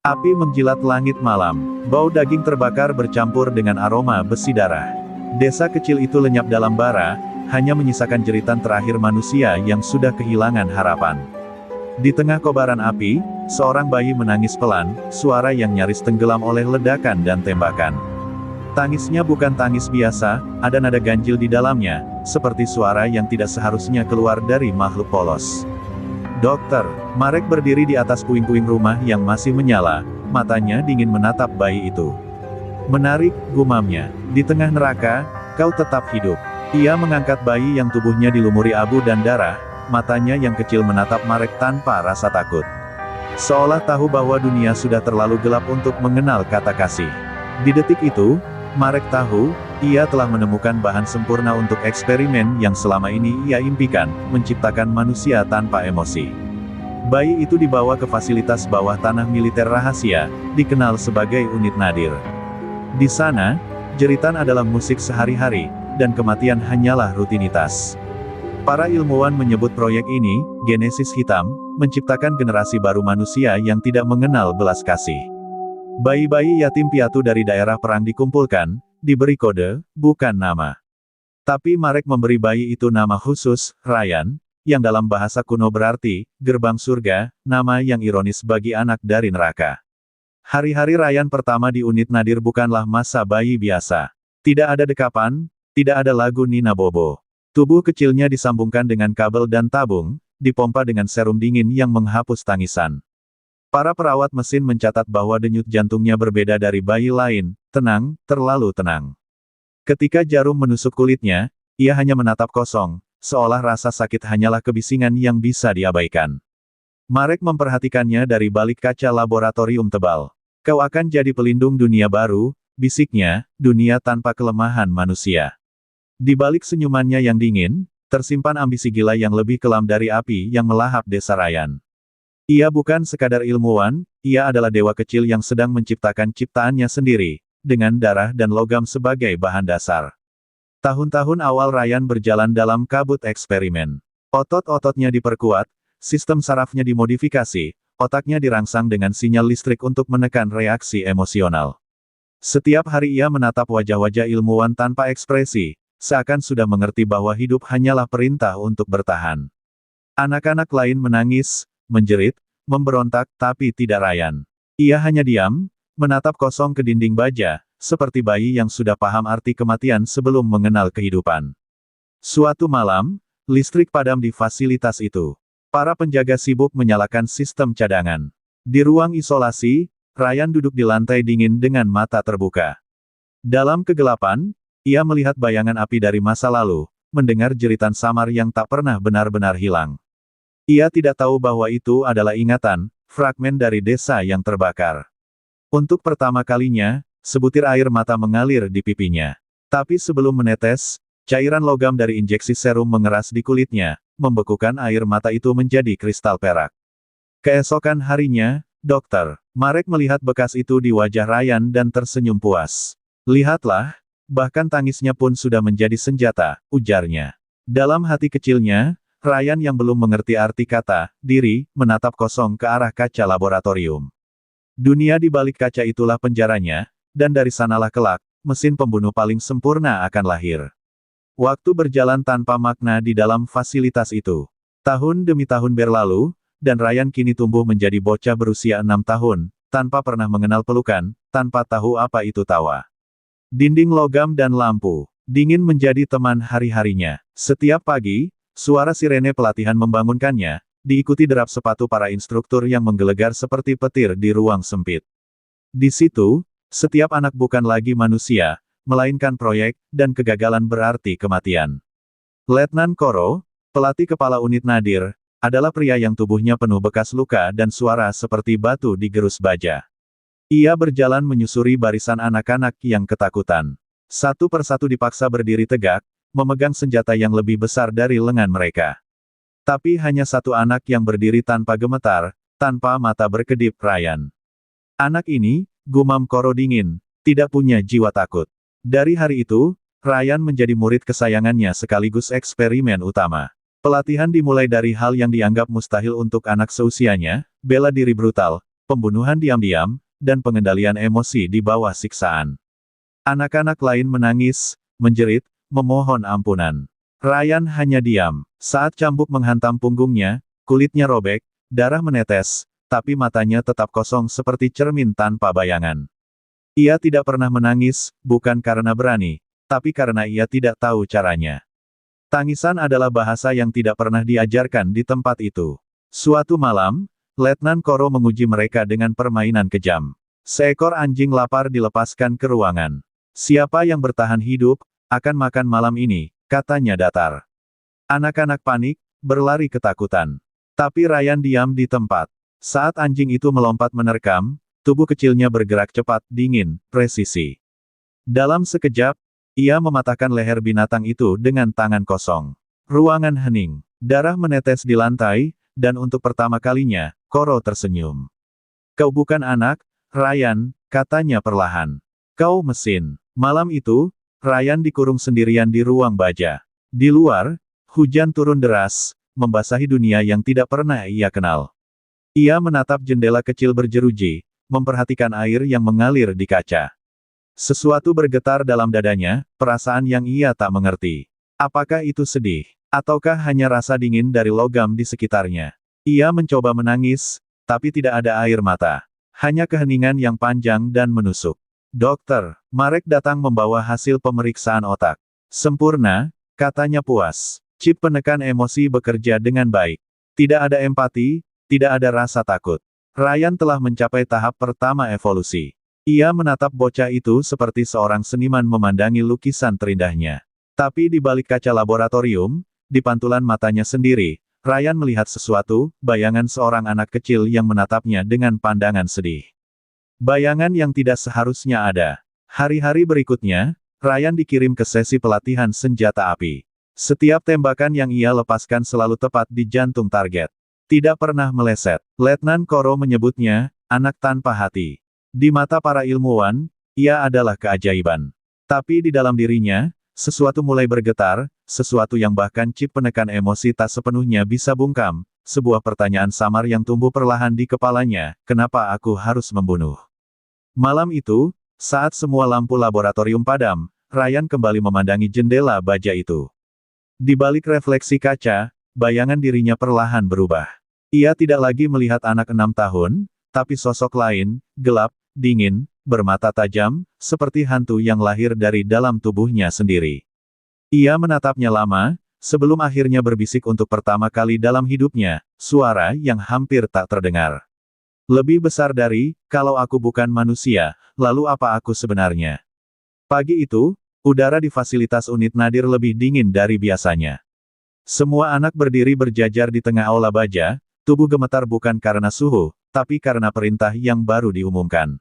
Api menjilat langit malam. Bau daging terbakar bercampur dengan aroma besi darah. Desa kecil itu lenyap dalam bara, hanya menyisakan jeritan terakhir manusia yang sudah kehilangan harapan. Di tengah kobaran api, seorang bayi menangis pelan, suara yang nyaris tenggelam oleh ledakan dan tembakan. Tangisnya bukan tangis biasa, ada nada ganjil di dalamnya, seperti suara yang tidak seharusnya keluar dari makhluk polos. Dokter, Marek berdiri di atas puing-puing rumah yang masih menyala, matanya dingin menatap bayi itu. Menarik, gumamnya. Di tengah neraka, kau tetap hidup. Ia mengangkat bayi yang tubuhnya dilumuri abu dan darah, matanya yang kecil menatap Marek tanpa rasa takut. Seolah tahu bahwa dunia sudah terlalu gelap untuk mengenal kata kasih. Di detik itu, Marek tahu, ia telah menemukan bahan sempurna untuk eksperimen yang selama ini ia impikan, menciptakan manusia tanpa emosi. Bayi itu dibawa ke fasilitas bawah tanah militer rahasia, dikenal sebagai unit nadir. Di sana, jeritan adalah musik sehari-hari, dan kematian hanyalah rutinitas. Para ilmuwan menyebut proyek ini, Genesis Hitam, menciptakan generasi baru manusia yang tidak mengenal belas kasih. Bayi-bayi yatim piatu dari daerah perang dikumpulkan, diberi kode, bukan nama. Tapi Marek memberi bayi itu nama khusus, Ryan, yang dalam bahasa kuno berarti, gerbang surga, nama yang ironis bagi anak dari neraka. Hari-hari Ryan pertama di unit nadir bukanlah masa bayi biasa. Tidak ada dekapan, tidak ada lagu Nina Bobo. Tubuh kecilnya disambungkan dengan kabel dan tabung, dipompa dengan serum dingin yang menghapus tangisan. Para perawat mesin mencatat bahwa denyut jantungnya berbeda dari bayi lain, tenang, terlalu tenang. Ketika jarum menusuk kulitnya, ia hanya menatap kosong, seolah rasa sakit hanyalah kebisingan yang bisa diabaikan. Marek memperhatikannya dari balik kaca laboratorium tebal. Kau akan jadi pelindung dunia baru, bisiknya, dunia tanpa kelemahan manusia. Di balik senyumannya yang dingin, tersimpan ambisi gila yang lebih kelam dari api yang melahap desa Ryan. Ia bukan sekadar ilmuwan, ia adalah dewa kecil yang sedang menciptakan ciptaannya sendiri, dengan darah dan logam sebagai bahan dasar. Tahun-tahun awal Ryan berjalan dalam kabut eksperimen. Otot-ototnya diperkuat, sistem sarafnya dimodifikasi, otaknya dirangsang dengan sinyal listrik untuk menekan reaksi emosional. Setiap hari ia menatap wajah-wajah ilmuwan tanpa ekspresi, seakan sudah mengerti bahwa hidup hanyalah perintah untuk bertahan. Anak-anak lain menangis, menjerit, memberontak, tapi tidak Ryan. Ia hanya diam, menatap kosong ke dinding baja, seperti bayi yang sudah paham arti kematian sebelum mengenal kehidupan. Suatu malam, listrik padam di fasilitas itu. Para penjaga sibuk menyalakan sistem cadangan. Di ruang isolasi, Ryan duduk di lantai dingin dengan mata terbuka. Dalam kegelapan, ia melihat bayangan api dari masa lalu, mendengar jeritan samar yang tak pernah benar-benar hilang. Ia tidak tahu bahwa itu adalah ingatan, fragmen dari desa yang terbakar. Untuk pertama kalinya, sebutir air mata mengalir di pipinya. Tapi sebelum menetes, cairan logam dari injeksi serum mengeras di kulitnya, membekukan air mata itu menjadi kristal perak. Keesokan harinya, dokter, Marek melihat bekas itu di wajah Ryan dan tersenyum puas. Lihatlah, bahkan tangisnya pun sudah menjadi senjata, ujarnya. Dalam hati kecilnya, Ryan yang belum mengerti arti kata diri, menatap kosong ke arah kaca laboratorium. Dunia di balik kaca itulah penjaranya, dan dari sanalah kelak, mesin pembunuh paling sempurna akan lahir. Waktu berjalan tanpa makna di dalam fasilitas itu. Tahun demi tahun berlalu, dan Ryan kini tumbuh menjadi bocah berusia 6 tahun, tanpa pernah mengenal pelukan, tanpa tahu apa itu tawa. Dinding logam dan lampu, dingin menjadi teman hari-harinya. Setiap pagi, suara sirene pelatihan membangunkannya, diikuti derap sepatu para instruktur yang menggelegar seperti petir di ruang sempit. Di situ, setiap anak bukan lagi manusia, melainkan proyek, dan kegagalan berarti kematian. Letnan Koro, pelatih kepala unit nadir, adalah pria yang tubuhnya penuh bekas luka dan suara seperti batu digerus baja. Ia berjalan menyusuri barisan anak-anak yang ketakutan. Satu persatu dipaksa berdiri tegak, memegang senjata yang lebih besar dari lengan mereka. Tapi hanya satu anak yang berdiri tanpa gemetar, tanpa mata berkedip, Ryan. Anak ini, gumam Koro dingin, tidak punya jiwa takut. Dari hari itu, Ryan menjadi murid kesayangannya sekaligus eksperimen utama. Pelatihan dimulai dari hal yang dianggap mustahil untuk anak seusianya, bela diri brutal, pembunuhan diam-diam, dan pengendalian emosi di bawah siksaan. Anak-anak lain menangis, menjerit, memohon ampunan. Ryan hanya diam. Saat cambuk menghantam punggungnya, kulitnya robek, darah menetes, tapi matanya tetap kosong seperti cermin tanpa bayangan. Ia tidak pernah menangis, bukan karena berani, tapi karena ia tidak tahu caranya. Tangisan adalah bahasa yang tidak pernah diajarkan di tempat itu. Suatu malam, Letnan Koro menguji mereka dengan permainan kejam. Seekor anjing lapar dilepaskan ke ruangan. Siapa yang bertahan hidup, akan makan malam ini, katanya datar. Anak-anak panik, berlari ketakutan. Tapi Ryan diam di tempat. Saat anjing itu melompat menerkam, tubuh kecilnya bergerak cepat, dingin, presisi. Dalam sekejap, ia mematahkan leher binatang itu dengan tangan kosong. Ruangan hening. Darah menetes di lantai, dan untuk pertama kalinya, Koro tersenyum. Kau bukan anak, Ryan, katanya perlahan. Kau mesin. Malam itu, Ryan dikurung sendirian di ruang baja. Di luar, hujan turun deras, membasahi dunia yang tidak pernah ia kenal. Ia menatap jendela kecil berjeruji, memperhatikan air yang mengalir di kaca. Sesuatu bergetar dalam dadanya, perasaan yang ia tak mengerti. Apakah itu sedih? Ataukah hanya rasa dingin dari logam di sekitarnya? Ia mencoba menangis, tapi tidak ada air mata. Hanya keheningan yang panjang dan menusuk. Dokter, Marek datang membawa hasil pemeriksaan otak. Sempurna, katanya puas. Chip penekan emosi bekerja dengan baik. Tidak ada empati, tidak ada rasa takut. Ryan telah mencapai tahap pertama evolusi. Ia menatap bocah itu seperti seorang seniman memandangi lukisan terindahnya. Tapi di balik kaca laboratorium, di pantulan matanya sendiri, Ryan melihat sesuatu, bayangan seorang anak kecil yang menatapnya dengan pandangan sedih. Bayangan yang tidak seharusnya ada. Hari-hari berikutnya, Ryan dikirim ke sesi pelatihan senjata api. Setiap tembakan yang ia lepaskan selalu tepat di jantung target. Tidak pernah meleset. Letnan Koro menyebutnya, anak tanpa hati. Di mata para ilmuwan, ia adalah keajaiban. Tapi di dalam dirinya, sesuatu mulai bergetar, sesuatu yang bahkan chip penekan emosi tak sepenuhnya bisa bungkam, sebuah pertanyaan samar yang tumbuh perlahan di kepalanya, kenapa aku harus membunuh? Malam itu, saat semua lampu laboratorium padam, Ryan kembali memandangi jendela baja itu. Di balik refleksi kaca, bayangan dirinya perlahan berubah. Ia tidak lagi melihat anak 6 tahun, tapi sosok lain, gelap, dingin, bermata tajam, seperti hantu yang lahir dari dalam tubuhnya sendiri. Ia menatapnya lama, sebelum akhirnya berbisik untuk pertama kali dalam hidupnya, suara yang hampir tak terdengar. Lebih besar dari, kalau aku bukan manusia, lalu apa aku sebenarnya? Pagi itu, udara di fasilitas unit nadir lebih dingin dari biasanya. Semua anak berdiri berjajar di tengah aula baja, tubuh gemetar bukan karena suhu, tapi karena perintah yang baru diumumkan.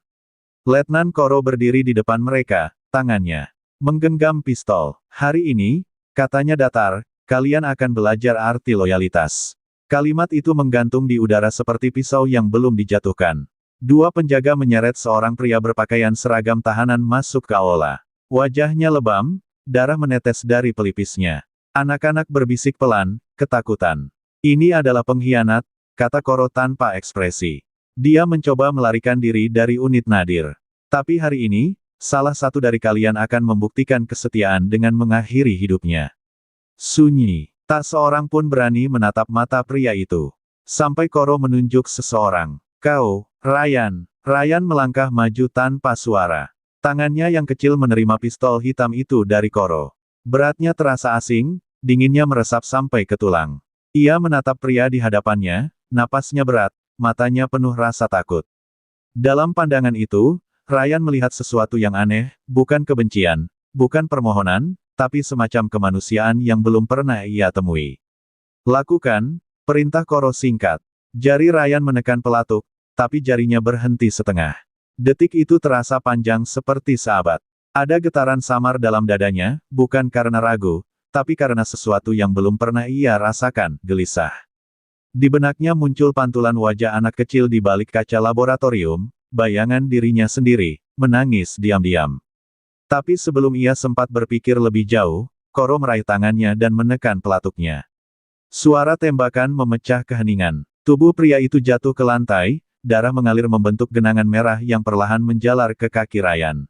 Letnan Koro berdiri di depan mereka, tangannya menggenggam pistol. Hari ini, katanya datar, kalian akan belajar arti loyalitas. Kalimat itu menggantung di udara seperti pisau yang belum dijatuhkan. Dua penjaga menyeret seorang pria berpakaian seragam tahanan masuk ke aula. Wajahnya lebam, darah menetes dari pelipisnya. Anak-anak berbisik pelan, ketakutan. Ini adalah pengkhianat, kata Koro tanpa ekspresi. Dia mencoba melarikan diri dari unit nadir. Tapi hari ini, salah satu dari kalian akan membuktikan kesetiaan dengan mengakhiri hidupnya. Sunyi. Tak seorang pun berani menatap mata pria itu. Sampai Koro menunjuk seseorang. Kau, Ryan. Ryan melangkah maju tanpa suara. Tangannya yang kecil menerima pistol hitam itu dari Koro. Beratnya terasa asing, dinginnya meresap sampai ke tulang. Ia menatap pria di hadapannya, napasnya berat, matanya penuh rasa takut. Dalam pandangan itu, Ryan melihat sesuatu yang aneh, bukan kebencian, bukan permohonan, tapi semacam kemanusiaan yang belum pernah ia temui. Lakukan, perintah Koro singkat. Jari Ryan menekan pelatuk, tapi jarinya berhenti setengah. Detik itu terasa panjang seperti sahabat. Ada getaran samar dalam dadanya, bukan karena ragu, tapi karena sesuatu yang belum pernah ia rasakan, gelisah. Di benaknya muncul pantulan wajah anak kecil di balik kaca laboratorium, bayangan dirinya sendiri, menangis diam-diam. Tapi sebelum ia sempat berpikir lebih jauh, Koro meraih tangannya dan menekan pelatuknya. Suara tembakan memecah keheningan. Tubuh pria itu jatuh ke lantai, darah mengalir membentuk genangan merah yang perlahan menjalar ke kaki Ryan.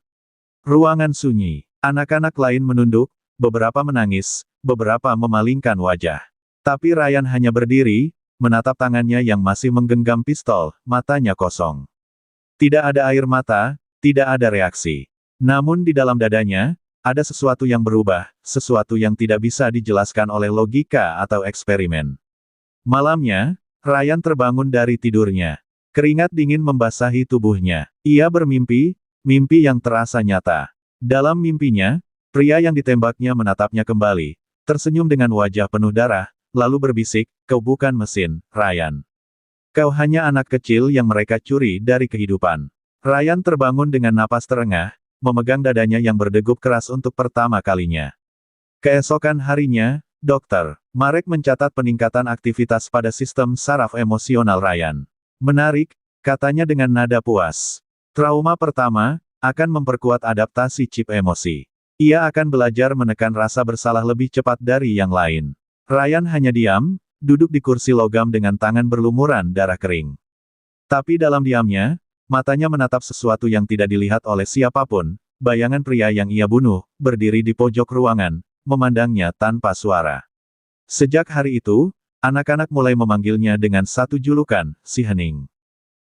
Ruangan sunyi. Anak-anak lain menunduk, beberapa menangis, beberapa memalingkan wajah. Tapi Ryan hanya berdiri, menatap tangannya yang masih menggenggam pistol, matanya kosong. Tidak ada air mata, tidak ada reaksi. Namun di dalam dadanya, ada sesuatu yang berubah, sesuatu yang tidak bisa dijelaskan oleh logika atau eksperimen. Malamnya, Ryan terbangun dari tidurnya. Keringat dingin membasahi tubuhnya. Ia bermimpi, mimpi yang terasa nyata. Dalam mimpinya, pria yang ditembaknya menatapnya kembali, tersenyum dengan wajah penuh darah, lalu berbisik, "Kau bukan mesin, Ryan. Kau hanya anak kecil yang mereka curi dari kehidupan." Ryan terbangun dengan napas terengah, memegang dadanya yang berdegup keras untuk pertama kalinya. Keesokan harinya, Dr. Marek mencatat peningkatan aktivitas pada sistem saraf emosional Ryan. "Menarik," katanya dengan nada puas. "Trauma pertama akan memperkuat adaptasi chip emosi. Ia akan belajar menekan rasa bersalah lebih cepat dari yang lain." Ryan hanya diam, duduk di kursi logam dengan tangan berlumuran darah kering. Tapi dalam diamnya, matanya menatap sesuatu yang tidak dilihat oleh siapapun, bayangan pria yang ia bunuh, berdiri di pojok ruangan, memandangnya tanpa suara. Sejak hari itu, anak-anak mulai memanggilnya dengan satu julukan, si Hening.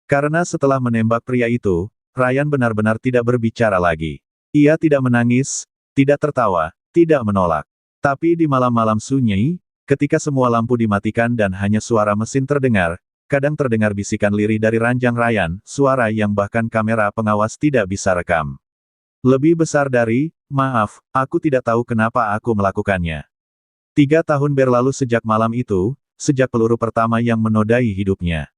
Karena setelah menembak pria itu, Ryan benar-benar tidak berbicara lagi. Ia tidak menangis, tidak tertawa, tidak menolak. Tapi di malam-malam sunyi, ketika semua lampu dimatikan dan hanya suara mesin terdengar, kadang terdengar bisikan lirih dari ranjang Ryan, suara yang bahkan kamera pengawas tidak bisa rekam. Lebih besar dari, "Maaf, aku tidak tahu kenapa aku melakukannya." 3 tahun berlalu sejak malam itu, sejak peluru pertama yang menodai hidupnya.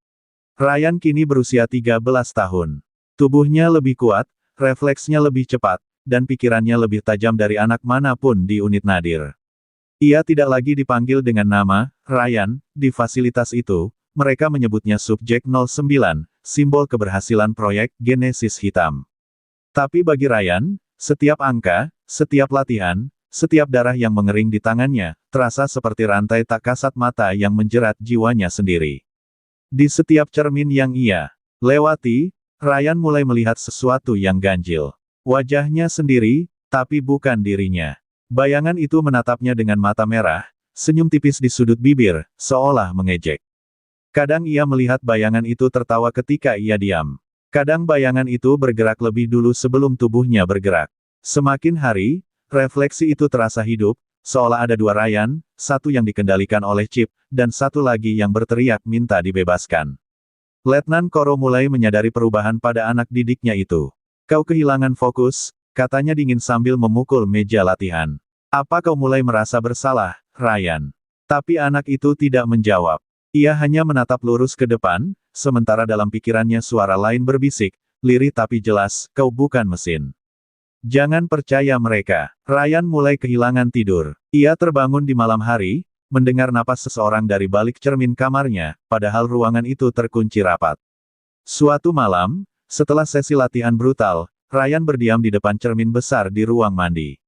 Ryan kini berusia 13 tahun. Tubuhnya lebih kuat, refleksnya lebih cepat, dan pikirannya lebih tajam dari anak manapun di unit Nadir. Ia tidak lagi dipanggil dengan nama Ryan. Di fasilitas itu, mereka menyebutnya Subjek 09, simbol keberhasilan proyek Genesis Hitam. Tapi bagi Ryan, setiap angka, setiap latihan, setiap darah yang mengering di tangannya, terasa seperti rantai tak kasat mata yang menjerat jiwanya sendiri. Di setiap cermin yang ia lewati, Ryan mulai melihat sesuatu yang ganjil. Wajahnya sendiri, tapi bukan dirinya. Bayangan itu menatapnya dengan mata merah, senyum tipis di sudut bibir, seolah mengejek. Kadang ia melihat bayangan itu tertawa ketika ia diam. Kadang bayangan itu bergerak lebih dulu sebelum tubuhnya bergerak. Semakin hari, refleksi itu terasa hidup, seolah ada dua Ryan, satu yang dikendalikan oleh chip, dan satu lagi yang berteriak minta dibebaskan. Letnan Koro mulai menyadari perubahan pada anak didiknya itu. "Kau kehilangan fokus," katanya dingin sambil memukul meja latihan. "Apa kau mulai merasa bersalah, Ryan?" Tapi anak itu tidak menjawab. Ia hanya menatap lurus ke depan, sementara dalam pikirannya suara lain berbisik, lirih tapi jelas, "Kau bukan mesin. Jangan percaya mereka." Ryan mulai kehilangan tidur. Ia terbangun di malam hari, mendengar napas seseorang dari balik cermin kamarnya, padahal ruangan itu terkunci rapat. Suatu malam, setelah sesi latihan brutal, Ryan berdiam di depan cermin besar di ruang mandi.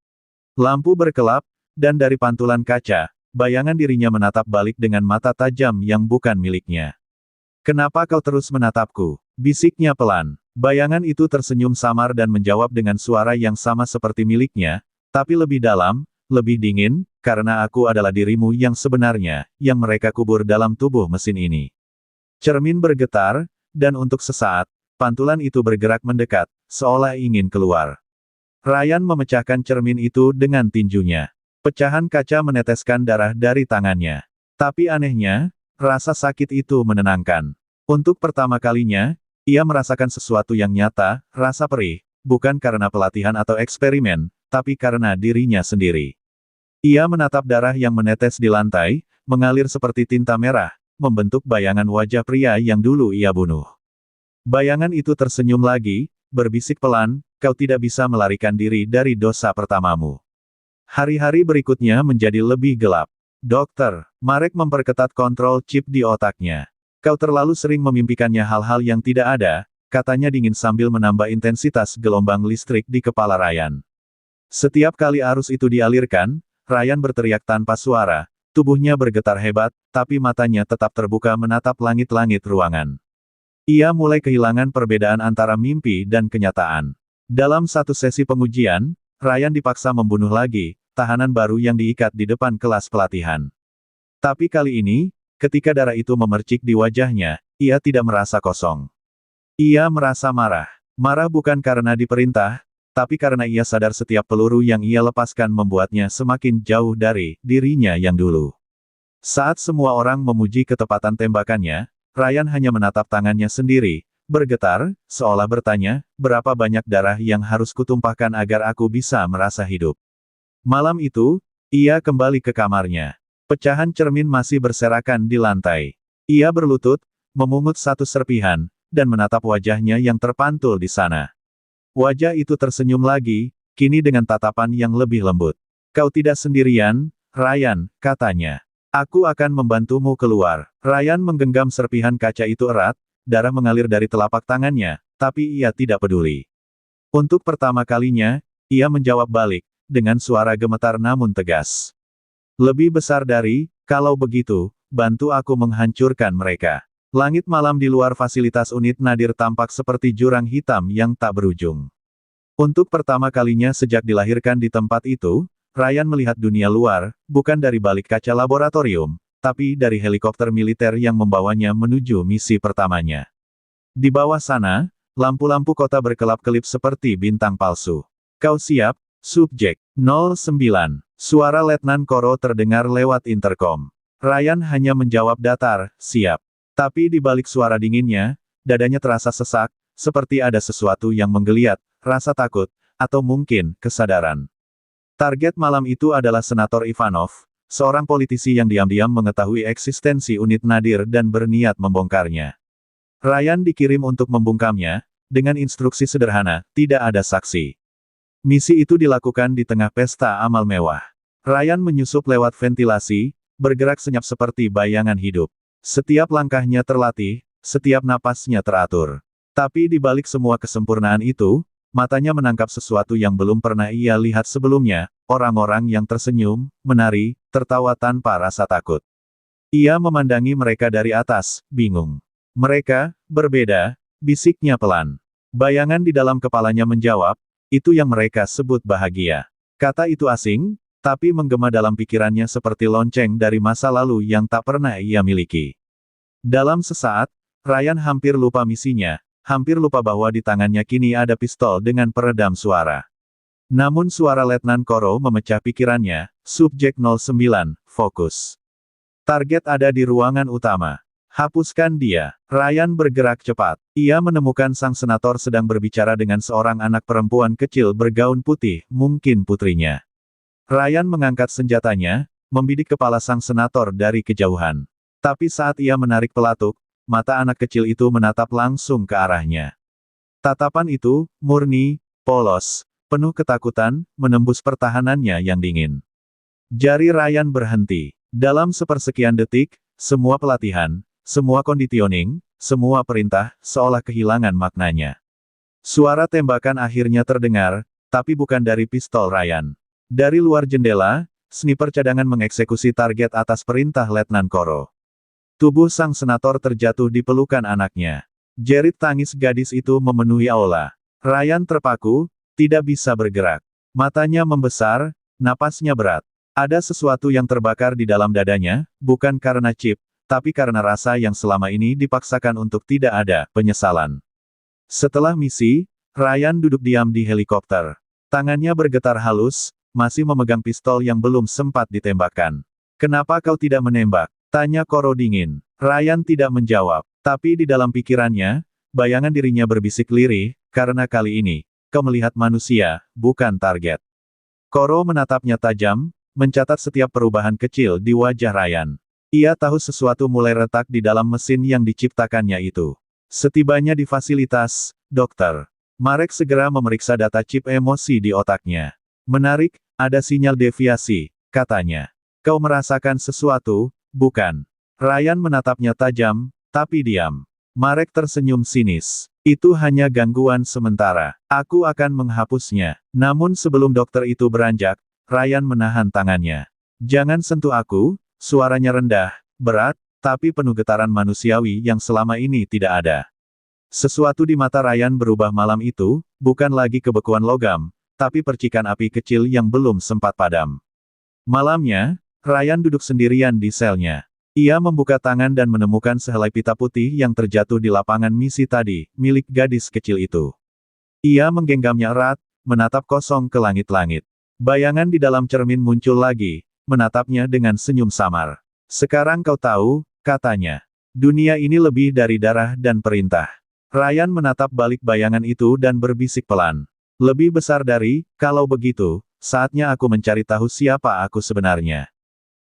Lampu berkelap, dan dari pantulan kaca, bayangan dirinya menatap balik dengan mata tajam yang bukan miliknya. "Kenapa kau terus menatapku?" bisiknya pelan. Bayangan itu tersenyum samar dan menjawab dengan suara yang sama seperti miliknya, tapi lebih dalam, lebih dingin, "Karena aku adalah dirimu yang sebenarnya, yang mereka kubur dalam tubuh mesin ini." Cermin bergetar, dan untuk sesaat, pantulan itu bergerak mendekat, seolah ingin keluar. Ryan memecahkan cermin itu dengan tinjunya. Pecahan kaca meneteskan darah dari tangannya. Tapi anehnya, rasa sakit itu menenangkan. Untuk pertama kalinya, ia merasakan sesuatu yang nyata, rasa perih, bukan karena pelatihan atau eksperimen, tapi karena dirinya sendiri. Ia menatap darah yang menetes di lantai, mengalir seperti tinta merah, membentuk bayangan wajah pria yang dulu ia bunuh. Bayangan itu tersenyum lagi, berbisik pelan, "Kau tidak bisa melarikan diri dari dosa pertamamu." Hari-hari berikutnya menjadi lebih gelap. Dokter Marek memperketat kontrol chip di otaknya. "Kau terlalu sering memimpikannya hal-hal yang tidak ada," katanya dingin sambil menambah intensitas gelombang listrik di kepala Ryan. Setiap kali arus itu dialirkan, Ryan berteriak tanpa suara, tubuhnya bergetar hebat, tapi matanya tetap terbuka menatap langit-langit ruangan. Ia mulai kehilangan perbedaan antara mimpi dan kenyataan. Dalam satu sesi pengujian, Ryan dipaksa membunuh lagi, tahanan baru yang diikat di depan kelas pelatihan. Tapi kali ini, ketika darah itu memercik di wajahnya, ia tidak merasa kosong. Ia merasa marah. Marah bukan karena diperintah, tapi karena ia sadar setiap peluru yang ia lepaskan membuatnya semakin jauh dari dirinya yang dulu. Saat semua orang memuji ketepatan tembakannya, Ryan hanya menatap tangannya sendiri, bergetar, seolah bertanya, berapa banyak darah yang harus kutumpahkan agar aku bisa merasa hidup. Malam itu, ia kembali ke kamarnya. Pecahan cermin masih berserakan di lantai. Ia berlutut, memungut satu serpihan, dan menatap wajahnya yang terpantul di sana. Wajah itu tersenyum lagi, kini dengan tatapan yang lebih lembut. Kau tidak sendirian, Ryan, katanya. Aku akan membantumu keluar. Ryan menggenggam serpihan kaca itu erat, darah mengalir dari telapak tangannya, tapi ia tidak peduli. Untuk pertama kalinya, ia menjawab balik, dengan suara gemetar namun tegas. Lebih besar dari, kalau begitu, bantu aku menghancurkan mereka. Langit malam di luar fasilitas unit Nadir tampak seperti jurang hitam yang tak berujung. Untuk pertama kalinya sejak dilahirkan di tempat itu, Ryan melihat dunia luar, bukan dari balik kaca laboratorium, tapi dari helikopter militer yang membawanya menuju misi pertamanya. Di bawah sana, lampu-lampu kota berkelap-kelip seperti bintang palsu. Kau siap, Subjek 09. Suara Letnan Koro terdengar lewat interkom. Ryan hanya menjawab datar, siap. Tapi di balik suara dinginnya, dadanya terasa sesak, seperti ada sesuatu yang menggeliat, rasa takut, atau mungkin kesadaran. Target malam itu adalah Senator Ivanov, seorang politisi yang diam-diam mengetahui eksistensi unit Nadir dan berniat membongkarnya. Ryan dikirim untuk membungkamnya, dengan instruksi sederhana, tidak ada saksi. Misi itu dilakukan di tengah pesta amal mewah. Ryan menyusup lewat ventilasi, bergerak senyap seperti bayangan hidup. Setiap langkahnya terlatih, setiap napasnya teratur. Tapi di balik semua kesempurnaan itu, matanya menangkap sesuatu yang belum pernah ia lihat sebelumnya, orang-orang yang tersenyum, menari, tertawa tanpa rasa takut. Ia memandangi mereka dari atas, bingung. Mereka, berbeda, bisiknya pelan. Bayangan di dalam kepalanya menjawab, itu yang mereka sebut bahagia. Kata itu asing, tapi menggema dalam pikirannya seperti lonceng dari masa lalu yang tak pernah ia miliki. Dalam sesaat, Ryan hampir lupa misinya. Hampir lupa bahwa di tangannya kini ada pistol dengan peredam suara. Namun suara Letnan Koro memecah pikirannya, Subjek 09, fokus. Target ada di ruangan utama. Hapuskan dia. Ryan bergerak cepat. Ia menemukan sang senator sedang berbicara dengan seorang anak perempuan kecil bergaun putih, mungkin putrinya. Ryan mengangkat senjatanya, membidik kepala sang senator dari kejauhan. Tapi saat ia menarik pelatuk, mata anak kecil itu menatap langsung ke arahnya. Tatapan itu, murni, polos, penuh ketakutan, menembus pertahanannya yang dingin. Jari Ryan berhenti. Dalam sepersekian detik, semua pelatihan, semua conditioning, semua perintah, seolah kehilangan maknanya. Suara tembakan akhirnya terdengar, tapi bukan dari pistol Ryan. Dari luar jendela, sniper cadangan mengeksekusi target atas perintah Letnan Koro. Tubuh sang senator terjatuh di pelukan anaknya. Jerit tangis gadis itu memenuhi aula. Ryan terpaku, tidak bisa bergerak. Matanya membesar, napasnya berat. Ada sesuatu yang terbakar di dalam dadanya, bukan karena chip, tapi karena rasa yang selama ini dipaksakan untuk tidak ada penyesalan. Setelah misi, Ryan duduk diam di helikopter. Tangannya bergetar halus, masih memegang pistol yang belum sempat ditembakkan. Kenapa kau tidak menembak? Tanya Koro dingin. Ryan tidak menjawab, tapi di dalam pikirannya, bayangan dirinya berbisik lirih, karena kali ini, kau melihat manusia, bukan target. Koro menatapnya tajam, mencatat setiap perubahan kecil di wajah Ryan. Ia tahu sesuatu mulai retak di dalam mesin yang diciptakannya itu. Setibanya di fasilitas, Dokter Marek segera memeriksa data chip emosi di otaknya. Menarik, ada sinyal deviasi, katanya. Kau merasakan sesuatu, bukan? Ryan menatapnya tajam, tapi diam. Marek tersenyum sinis. Itu hanya gangguan sementara. Aku akan menghapusnya. Namun sebelum dokter itu beranjak, Ryan menahan tangannya. Jangan sentuh aku, suaranya rendah, berat, tapi penuh getaran manusiawi yang selama ini tidak ada. Sesuatu di mata Ryan berubah malam itu, bukan lagi kebekuan logam, tapi percikan api kecil yang belum sempat padam. Malamnya, Ryan duduk sendirian di selnya. Ia membuka tangan dan menemukan sehelai pita putih yang terjatuh di lapangan misi tadi, milik gadis kecil itu. Ia menggenggamnya erat, menatap kosong ke langit-langit. Bayangan di dalam cermin muncul lagi, menatapnya dengan senyum samar. Sekarang kau tahu, katanya. Dunia ini lebih dari darah dan perintah. Ryan menatap balik bayangan itu dan berbisik pelan. Lebih besar dari, kalau begitu, saatnya aku mencari tahu siapa aku sebenarnya.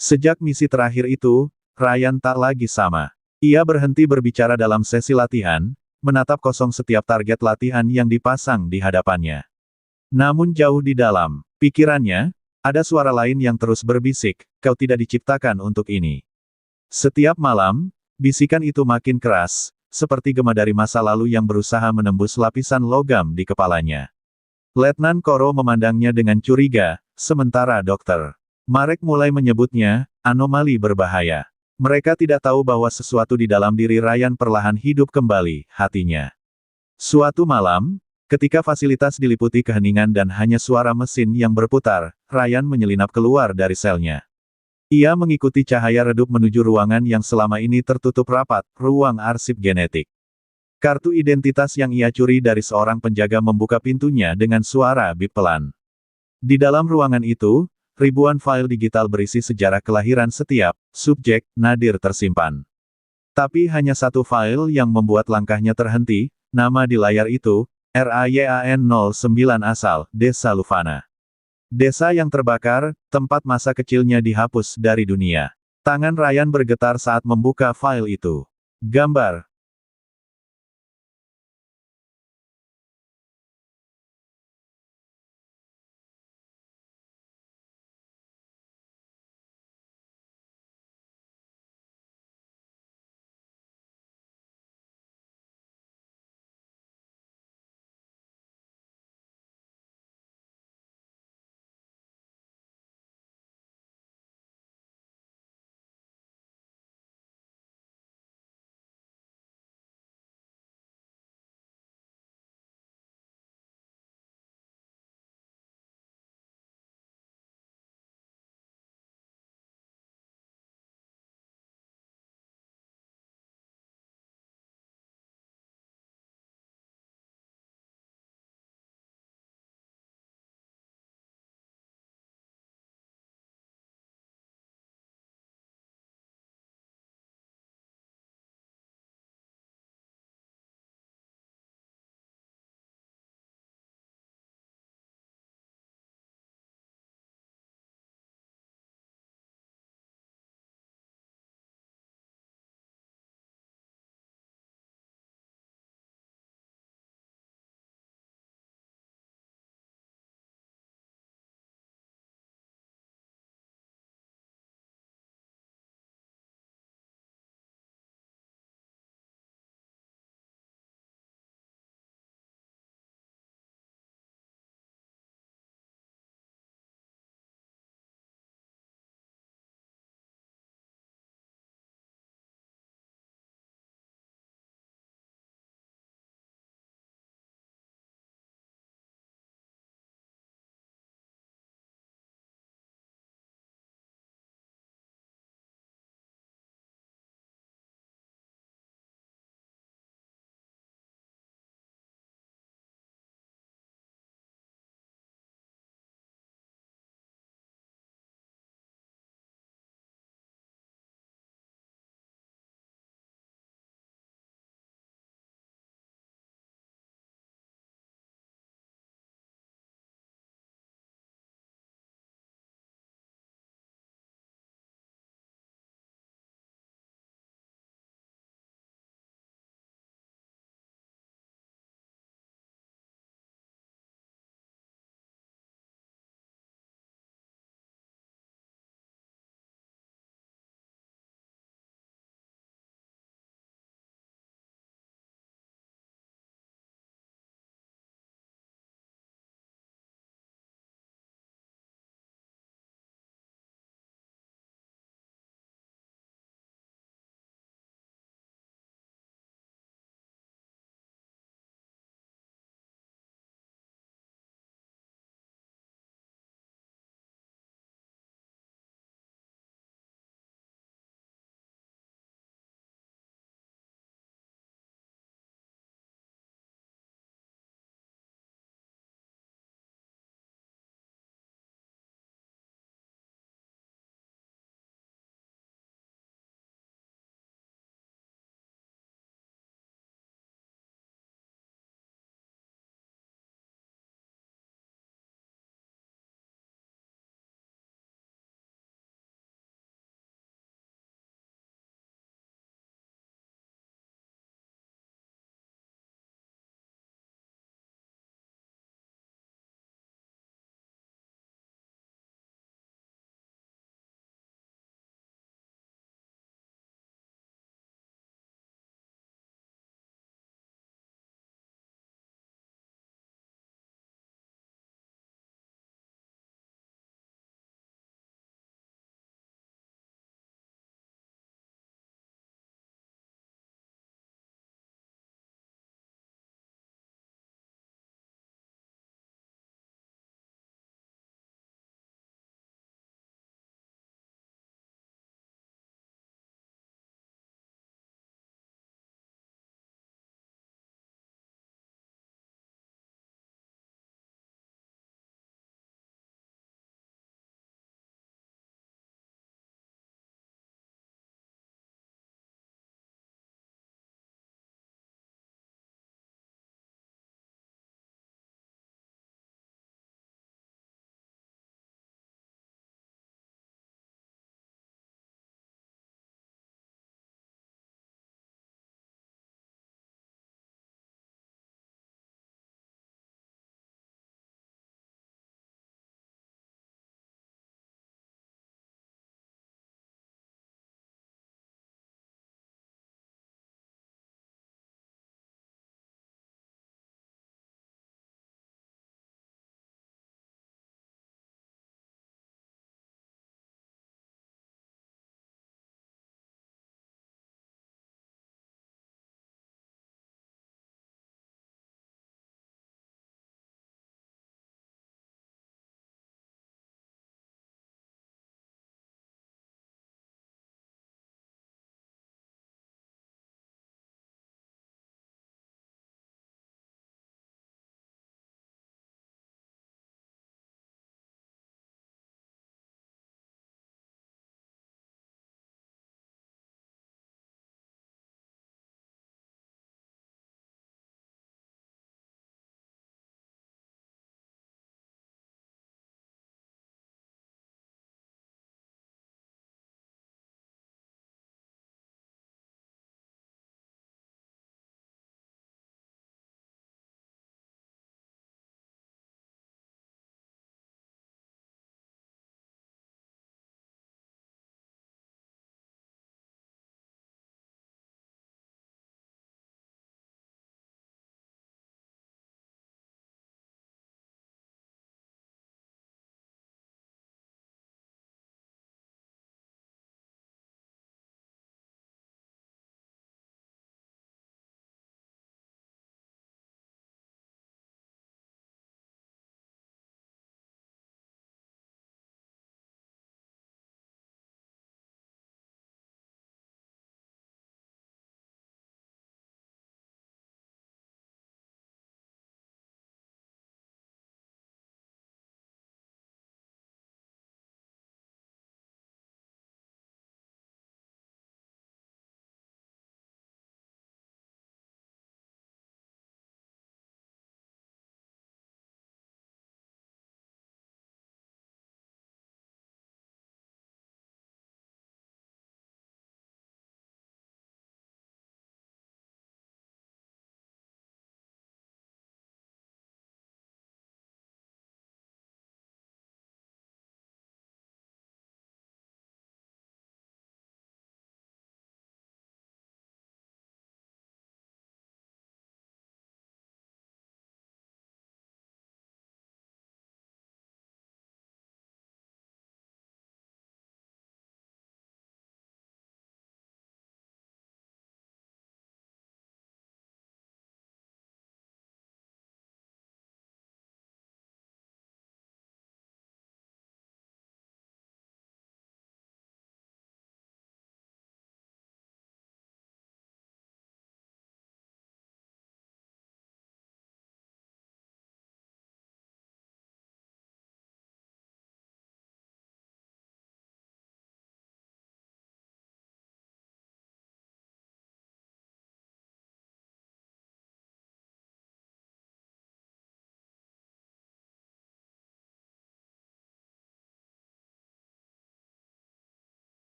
Sejak misi terakhir itu, Ryan tak lagi sama. Ia berhenti berbicara dalam sesi latihan, menatap kosong setiap target latihan yang dipasang di hadapannya. Namun jauh di dalam pikirannya, ada suara lain yang terus berbisik, kau tidak diciptakan untuk ini. Setiap malam, bisikan itu makin keras, seperti gema dari masa lalu yang berusaha menembus lapisan logam di kepalanya. Letnan Koro memandangnya dengan curiga, sementara Dr. Marek mulai menyebutnya anomali berbahaya. Mereka tidak tahu bahwa sesuatu di dalam diri Ryan perlahan hidup kembali, hatinya. Suatu malam, ketika fasilitas diliputi keheningan dan hanya suara mesin yang berputar, Ryan menyelinap keluar dari selnya. Ia mengikuti cahaya redup menuju ruangan yang selama ini tertutup rapat, ruang arsip genetik. Kartu identitas yang ia curi dari seorang penjaga membuka pintunya dengan suara bip pelan. Di dalam ruangan itu, ribuan file digital berisi sejarah kelahiran setiap subjek nadir tersimpan. Tapi hanya satu file yang membuat langkahnya terhenti, nama di layar itu, RAYAN 09 asal, Desa Lufana. Desa yang terbakar, tempat masa kecilnya dihapus dari dunia. Tangan Ryan bergetar saat membuka file itu. Gambar,